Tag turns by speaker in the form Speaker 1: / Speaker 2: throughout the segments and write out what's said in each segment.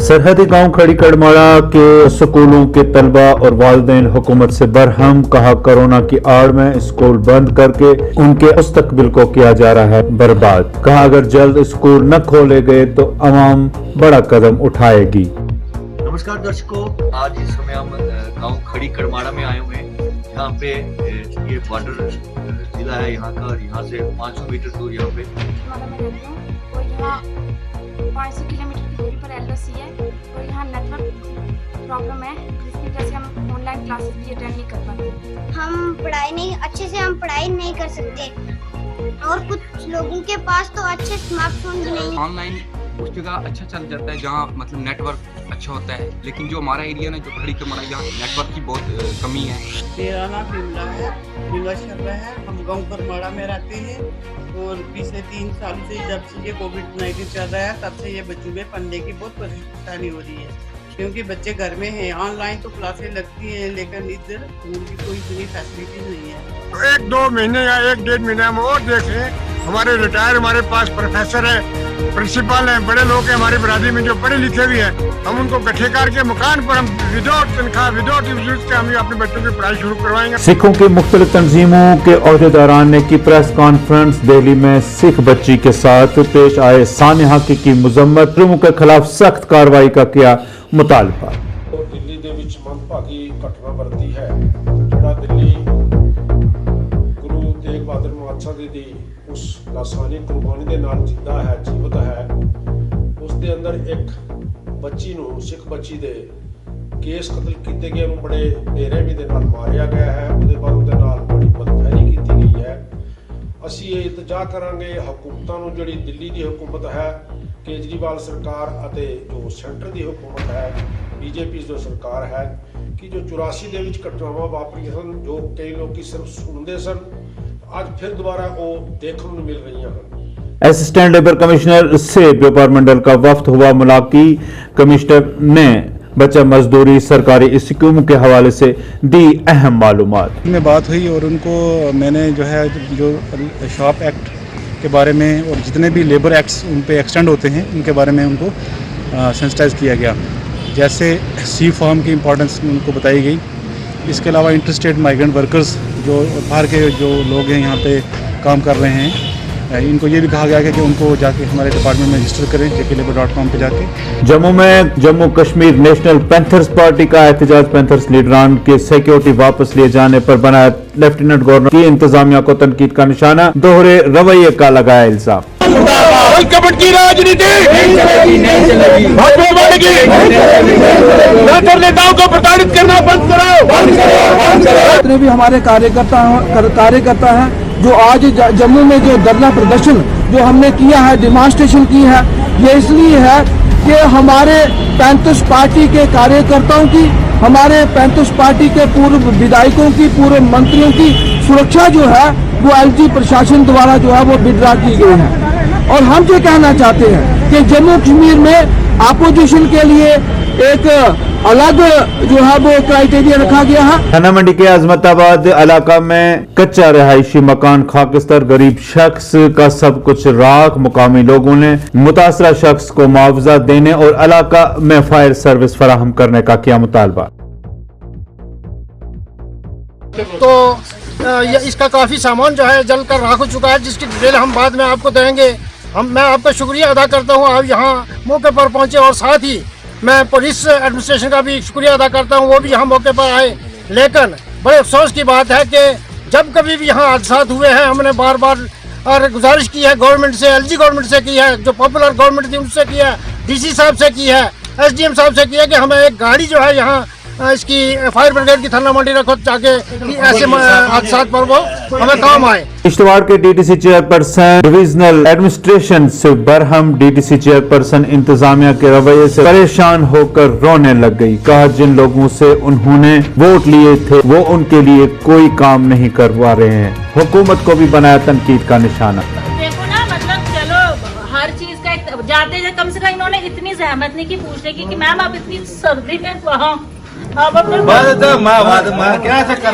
Speaker 1: सरहदी गांव खड़ी कड़माड़ा के स्कूलों के तलबा और वालिदैन हुकूमत से बरहम, कहा कोरोना की आड़ में स्कूल बंद करके उनके मुस्तकबिल को किया जा रहा है बर्बाद। कहा अगर जल्द स्कूल न खोले गए तो अवाम बड़ा कदम उठाएगी।
Speaker 2: नमस्कार दर्शकों, आज इस समय हम गांव खड़ी कड़माड़ा में आए हुए हैं। यहाँ पे ये बॉर्डर जिला है यहाँ का, और यहाँ से 500 मीटर दूर यहाँ पे
Speaker 3: 500 किलोमीटर की दूरी पर एलओसी है और यहाँ नेटवर्क प्रॉब्लम है, जिसकी वजह से हम ऑनलाइन क्लासेस भी अटेंड नहीं कर पाते।
Speaker 4: हम पढ़ाई नहीं कर सकते और कुछ लोगों के पास तो अच्छे स्मार्टफोन भी नहीं।
Speaker 5: ऑनलाइन उस जगह अच्छा चल जाता है जहाँ मतलब नेटवर्क अच्छा होता है, लेकिन जो हमारा एरिया है जो खड़ी कड़माड़ा, यहाँ नेटवर्क की बहुत कमी है।
Speaker 6: मेरा नाम बिमला है, बिमला शर्मा है। हम गांव कड़माड़ा में रहते हैं और पिछले 3 साल से जब से ये कोविड-19 चल रहा है तब से ये बच्चों में पढ़ने की बहुत परेशानी हो रही है, क्योंकि बच्चे घर में हैं। ऑनलाइन तो क्लासेस लगती हैं लेकिन इधर स्कूल की कोई इतनी फैसिलिटी नहीं है।
Speaker 7: 1-2 महीने या 1-1.5 महीने हम और देखें। हमारे रिटायर हमारे पास प्रोफेसर है, प्रिंसिपल हैं, बड़े लोग हैं हमारी बरादरी में जो पढ़े लिखे भी हैं। हम उनको इकट्ठे करके मकान पर हम विदाउट तनख्वाह विदाउट यूज के हम अपने बच्चों की पढ़ाई शुरू करवाएंगे।
Speaker 1: सिखों की मुख्तलिफ तंजीमों के ओहदेदारान ने की प्रेस कॉन्फ्रेंस। दिल्ली में सिख बच्ची के साथ पेश आए सानिया की मुजम्मत, फिल्मों के खिलाफ सख्त कार्रवाई का किया मुतालबा।
Speaker 8: दिल्ली ਦੇ ਵਿੱਚ ਮੰਦਭਾਗੀ ਘਟਨਾ ਵਰਤੀ ਹੈ, ਜਿਹੜਾ ਦਿੱਲੀ ਗੁਰੂ ਤੇਗ ਬਹਾਦਰ ਮਹਾਰਾਜ ਦੀ ਉਸ ਲਾਸਾਨੀ ਕੁਰਬਾਨੀ ਦੇ ਨਾਲ ਜਿੰਦਾ ਹੈ, ਜੀਵਤ ਹੈ। ਉਸ ਦੇ ਅੰਦਰ ਇੱਕ ਬੱਚੀ ਨੂੰ, ਸਿੱਖ ਬੱਚੀ ਦੇ ਕੇਸ ਕਤਲ ਕੀਤੇ ਗਏ ਨੂੰ ਬੜੇ ਨੇਰੇਵੀ ਦੇ ਨਾਲ ਮਾਰਿਆ ਗਿਆ ਹੈ। ਉਹਦੇ ਬਾਅਦ ਉਹਦੇ ਨਾਲ ਬੜੀ ਬਦਫੈਲੀ ਕੀਤੀ ਗਈ ਹੈ। ਅਸੀਂ ਇਹ ਇਲਤਜਾ ਕਰਾਂਗੇ ਹਕੂਮਤਾਂ ਨੂੰ, ਜਿਹੜੀ ਦਿੱਲੀ ਦੀ ਹਕੂਮਤ ਹੈ, केजरीवाल सरकार ਅਤੇ ਜੋ ਸੈਂਟਰ ਦੀ हुकूमत है, बीजेपी जो सरकार है, कि जो 84 ਦੇ ਵਿੱਚ ਘਟਨਾਵਾਂ ਵਾਪਰੀਆਂ ਸਨ, ਜੋ ਕਈ ਲੋਕੀ ਸਿਰਫ ਸੁਣਦੇ ਸਨ, ਅੱਜ ਫਿਰ ਦੁਬਾਰਾ ਉਹ ਦੇਖਣ ਨੂੰ ਮਿਲ ਰਹੀਆਂ ਹਨ।
Speaker 1: असिस्टेंट लेबर कमिश्नर से व्यापार मंडल का वफ्द हुआ मुलाकी। कमिश्नर ने बच्चा मजदूरी, सरकारी स्कीमों के हवाले से दी अहम मालूमात।
Speaker 9: में बात हुई और उनको मैंने जो है जो शॉप एक्ट के बारे में और जितने भी लेबर एक्ट्स उन पे एक्सटेंड होते हैं उनके बारे में उनको सेंसिटाइज किया गया। जैसे सी फॉर्म की इम्पोर्टेंस उनको बताई गई। इसके अलावा इंटरस्टेट माइग्रेंट वर्कर्स जो बाहर के जो लोग हैं यहाँ पे काम कर रहे हैं, इनको ये भी कहा गया है कि उनको जाके हमारे डिपार्टमेंट में रजिस्टर करें jklabor.com पे जाके।
Speaker 1: जम्मू में Jammu Kashmir national panthers party का एहतजाज। पैंथर्स लीडरान के सिक्योरिटी वापस लिए जाने पर बनाया लेफ्टिनेंट गवर्नर की इंतजामिया को तनकीद का निशाना। दोहरे रवैये का लगाया इल्जाम।
Speaker 7: की राजनीति नेताओं को प्रताड़ित करना बंद कराओ।
Speaker 10: जितने भी हमारे कार्यकर्ता हैं जो आज जम्मू में जो धरना प्रदर्शन जो हमने किया है, डिमांस्ट्रेशन की है, ये इसलिए है कि हमारे पैंथर्स पार्टी के कार्यकर्ताओं की, हमारे पैंथर्स पार्टी के पूर्व विधायकों की, पूर्व मंत्रियों की सुरक्षा जो है वो एलजी प्रशासन द्वारा जो है वो विड्रा की गई है। और हम ये कहना चाहते हैं कि जम्मू कश्मीर में अपोजिशन के लिए एक अलग जो है वो क्राइटेरिया रखा गया है।
Speaker 1: थाना मंडी के अजमताबाद इलाका में कच्चा रहायशी मकान खाकिस्तर, गरीब शख्स का सब कुछ राख। मुकामी लोगों ने मुतासरा शख्स को मुआवजा देने और इलाका में फायर सर्विस फराहम करने का किया मुतालबा।
Speaker 11: तो इसका काफी सामान जो है जल कर राख हो चुका है, जिसकी डिटेल हम बाद में आपको देंगे। मैं आपका शुक्रिया अदा करता हूँ, आप यहाँ मौके पर पहुँचे, और साथ ही मैं पुलिस एडमिनिस्ट्रेशन का भी शुक्रिया अदा करता हूँ, वो भी यहाँ मौके पर आए। लेकिन बड़े अफसोस की बात है कि जब कभी भी यहाँ हादसा हुए हैं, हमने बार बार और गुजारिश की है गवर्नमेंट से, एलजी गवर्नमेंट से की है, जो पॉपुलर गवर्नमेंट थी उनसे की है, डीसी साहब से की है, एसडीएम साहब से की है कि हमें एक गाड़ी जो है यहाँ इसकी फायर ब्रिगेड की थाना मंडी रखो, ताकि ऐसे हादसा पर वो हमें काम आए।
Speaker 1: किश्तवाड़ के डीटीसी चेयरपर्सन डिविजनल एडमिनिस्ट्रेशन से बरहम। डीटीसी चेयरपर्सन इंतजामिया के रवैये से परेशान होकर रोने लग गई। कहा जिन लोगों से उन्होंने वोट लिए थे वो उनके लिए कोई काम नहीं करवा रहे हैं। हुकूमत को भी बनाया तनकीद का निशाना।
Speaker 12: देखो ना, मतलब चलो हर चीज का जाते कम से कम इन्होंने इतनी जहमत नहीं की पूछने की कि मैम आप इतनी सर्दी में वहाँ आप अपने
Speaker 13: क्या चक्कर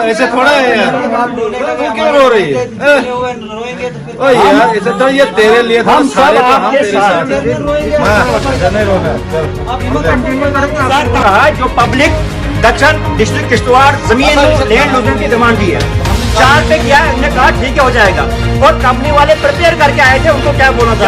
Speaker 13: ऐसे थोड़ा है यार, तू क्यों रो रही है? ओ यार ऐसे तो ये तेरे लिए हम सब आपके साथ
Speaker 14: जो पब्लिक दक्षिण डिस्ट्रिक्ट किश्तवाड़ जमीन लैंड यूजर की डिमांड दी है, 4 पे किया है, उन्होंने कहा ठीक है हो जाएगा, और कंपनी वाले प्रिपेयर करके आए थे, उनको क्या बोला था?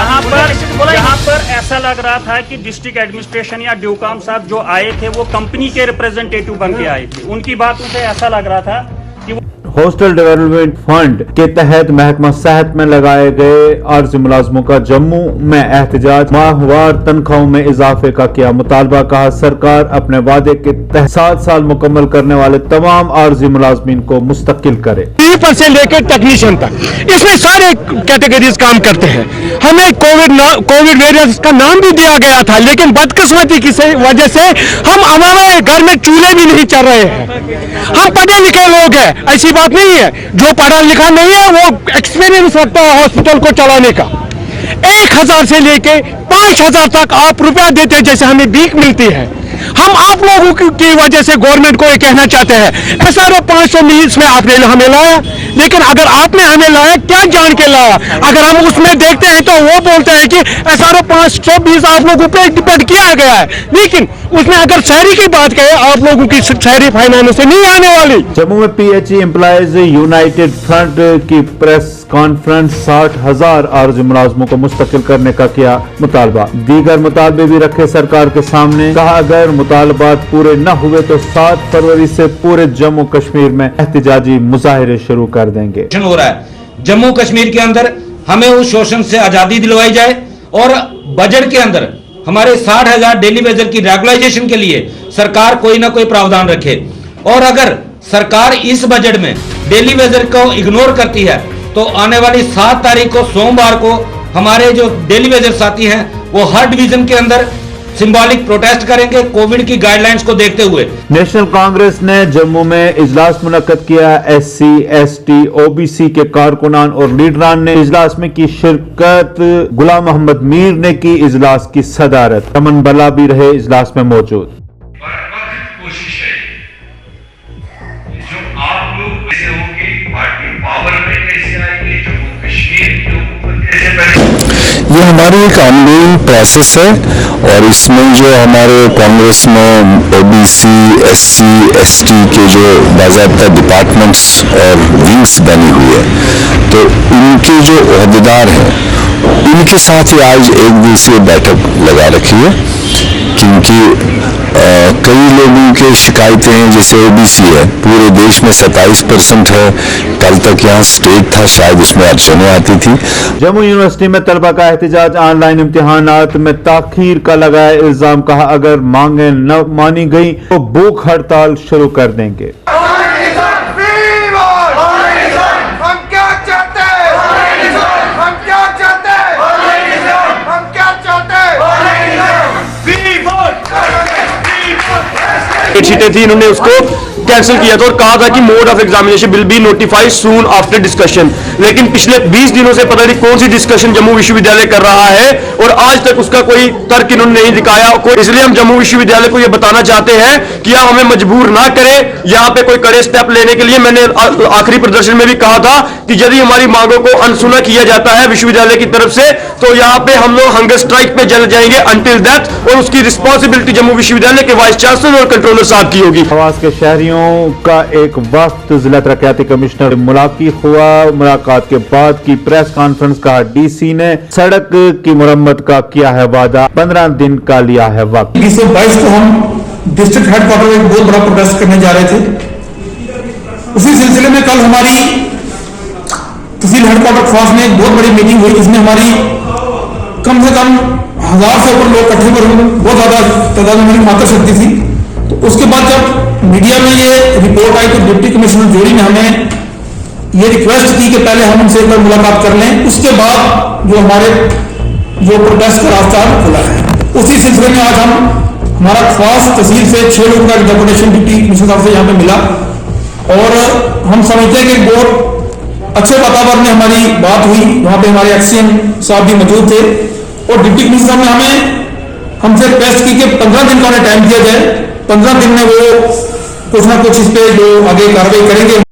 Speaker 15: यहाँ पर ऐसा लग रहा था कि डिस्ट्रिक्ट एडमिनिस्ट्रेशन या ड्यूकाम साहब जो आए थे वो कंपनी के रिप्रेजेंटेटिव बन के आए थे, उनकी बातों से ऐसा लग रहा था कि
Speaker 1: हॉस्टल डेवलपमेंट फंड के तहत महकमा सेहत में लगाए गए आर्जी मुलाजमों का जम्मू में एहतजाज, माहवार तनख्वाहों में इजाफे का किया मुतालबा, कहा सरकार अपने वादे के तहत 7 साल मुकम्मल करने वाले तमाम आर्जी मुलाजमीन को मुस्तकिल करे।
Speaker 7: पर से लेकर टेक्नीशियन तक इसमें सारे कैटेगरीज काम करते हैं। हमें कोविड वेरिएंस का नाम भी दिया गया था, लेकिन बदकिस्मती की वजह से हम हमारे घर में चूल्हे भी नहीं चल रहे हैं। हम पढ़े लिखे लोग हैं, ऐसी बात नहीं है, जो पढ़ा लिखा नहीं है वो एक्सपीरियंस रखता है हॉस्पिटल को चलाने का। 1000 से लेके 5000 तक आप रुपया देते हैं, जैसे हमें भीख मिलती है। हम आप लोगों की वजह से गवर्नमेंट को ये कहना चाहते हैं, SRO 500 मिनट्स में आपने हमें लाया, लेकिन अगर आपने हमें लाया क्या जान के लाया? अगर हम उसमें देखते हैं तो वो बोलते हैं कि SRO 520 आप लोगों पे डिपेंड किया गया है, लेकिन उसमें अगर शहरी की बात करें आप लोगों की शहरी फाइनेंस से नहीं आने वाली।
Speaker 1: जम्मू में PHE एम्प्लॉइज यूनाइटेड फ्रंट की प्रेस कॉन्फ्रेंस 60,000 आर्जी मुलाजमों को मुस्तकिल करने का किया मुतालबा, दीगर मुतालबे भी रखे सरकार के सामने, कहा अगर मुतालबात पूरे न हुए तो 7 फरवरी से पूरे जम्मू कश्मीर में एहतजाजी मुजाहिरे शुरू कर देंगे।
Speaker 16: हो रहा है जम्मू कश्मीर के अंदर, हमें उस शोषण से आजादी दिलवाई जाए और बजट के अंदर हमारे 60,000 डेली वेजर की रेगुलाइजेशन के लिए सरकार कोई ना कोई प्रावधान रखे। और अगर सरकार इस बजट में डेली वेजर को इग्नोर करती है तो आने वाली 7 तारीख को सोमवार को हमारे जो डेली वेजर साथी हैं वो हर डिवीजन के अंदर सिंबॉलिक प्रोटेस्ट करेंगे कोविड की गाइडलाइंस को देखते हुए।
Speaker 1: नेशनल कांग्रेस ने जम्मू में इजलास मुनक्कद किया। SC, ST, OBC के कारकुनान और लीडरान ने इजलास में की शिरकत। गुलाम मोहम्मद मीर ने की इजलास की सदारत, रमन बला भी रहे इजलास में मौजूद।
Speaker 17: कोशिश है जो आप लोग कैसे होगी, पार्टी पावर में कैसे आएगी, जम्मू कश्मीर की हुकूमत कैसे बनेगी,
Speaker 18: ये हमारी एक ऑनगोइंग प्रोसेस है और इसमें जो हमारे कांग्रेस में OBC, SC, ST के जो बाज़ाब्ता डिपार्टमेंट्स और विंग्स बनी हुई है, तो इनके जो अहदेदार हैं इनके साथ ही आज एक दिवसीय बैठक लगा रखी है, क्योंकि कई लोगों के शिकायतें हैं, जैसे OBC है पूरे देश में 27% है, कल तक यहाँ स्टेट था शायद उसमें अड़चनें आती थी।
Speaker 1: जम्मू यूनिवर्सिटी में तलबा का एहतजाज, ऑनलाइन इम्तिहानात में ताखीर का लगाया इल्जाम, कहा अगर मांगे न मानी गई तो भूख हड़ताल शुरू कर देंगे।
Speaker 19: सीटें थी, इन्होंने उसको कैंसिल किया था और कहा था कि mode of examination will be notified soon after discussion, लेकिन पिछले 20 दिनों से पता नहीं कौन सी डिस्कशन जम्मू विश्वविद्यालय कर रहा है और आज तक उसका कोई तर्क इन्होंने नहीं दिखाया। इसलिए हम जम्मू विश्वविद्यालय को यह बताना चाहते हैं कि आप हमें मजबूर ना करें यहाँ पे कोई कड़े स्टेप लेने के लिए। मैंने आखिरी प्रदर्शन में भी कहा था कि यदि हमारी मांगों को अनसुना किया जाता है विश्वविद्यालय की तरफ से तो यहाँ पे हम लोग हंगर स्ट्राइक पे चल जाएंगे अंटिल दैट, और उसकी रिस्पॉन्सिबिलिटी जम्मू विश्वविद्यालय के वाइस चांसलर और कंट्रोलर साहब की होगी।
Speaker 1: हवास के शहरियों का एक वक्त जिला तरक्याती कमिश्नर मुलाकात हुआ। मुलाकात के बाद की प्रेस कॉन्फ्रेंस, कहा DC ने सड़क की मुरम्मत का किया है वादा, 15 दिन का लिया है वक्त।
Speaker 10: 22 को हम डिस्ट्रिक्ट हेडक्वार्टर में एक बहुत बड़ा प्रोटेस्ट करने जा रहे थे। उसी सिलसिले में कल हमारी तहसील हेडक्वार्टर खवास में एक बहुत बड़ी मीटिंग हुई, जिसमें हमारी कम से कम 1000 से ऊपर लोग इकट्ठे हुए, बहुत ज्यादा तादाद में हमारी मात्र शक्ति थी। तो उसके बाद जब मीडिया में ये रिपोर्ट आई तो डिप्टी कमिश्नर जोड़ी ने हमें ये रिक्वेस्ट की कि पहले हम उनसे एक बार मुलाकात कर लें, उसके बाद जो हमारे जो प्रोटेस्ट का रास्ता खुला है। उसी सिलसिले में आज हम हमारा खवास तहसील से 6 लोगों का डेपुटेशन डिप्टी कमिश्नर साहब से यहाँ पे मिला और हम समझते हैं कि बहुत अच्छे वातावरण में हमारी बात हुई। वहाँ पे हमारे एक्सीएम साहब भी मौजूद थे और डिप्टी कमिश्नर साहब ने हमसे रिक्वेस्ट की कि 15 दिन का उन्हें टाइम दिया जाए
Speaker 16: 15 दिन में वो कुछ ना कुछ इस पे जो आगे कार्रवाई करेंगे।